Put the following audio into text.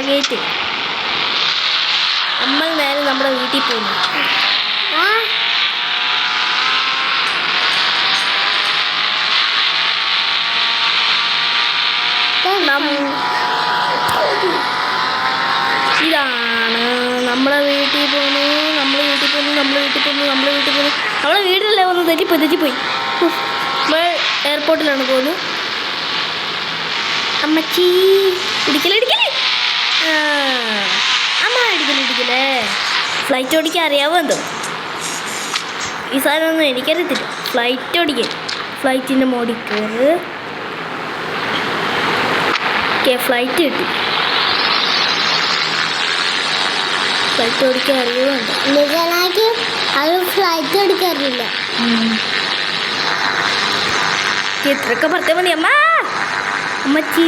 Gate. നമ്മൾ നേരെ നമ്മുടെ വീട്ടിൽ പോകുന്നു. ഇതാണ് നമ്മളെ വീട്ടിൽ പോകുന്നു. നമ്മളെ വീട്ടിലല്ലേ വന്ന് തെറ്റിപ്പോയി. നമ്മൾ എയർപോർട്ടിലാണ് പോകുന്നത്. അമ്മച്ചി ഇടിക്കലേ അമ്മ ഇടിക്കലേ. ഫ്ലൈറ്റ് ഓടിക്കാൻ അറിയാമോ എന്തോ? ഈ സാധനമൊന്നും എനിക്കറിയത്തില്ല. ഫ്ലൈറ്റ് ഓടിക്കാൻ ഫ്ലൈറ്റിൻ്റെ മോഡിൽ കയറ്. ഫ്ലൈറ്റ് കിട്ടി. ഫ്ലൈറ്റ് ഓടിക്കാൻ അറിയുമോ? അത് ഫ്ലൈറ്റ് ഓടിക്കാറില്ല. എത്രയൊക്കെ പറഞ്ഞാൽ മതി അമ്മ. അമ്മച്ചി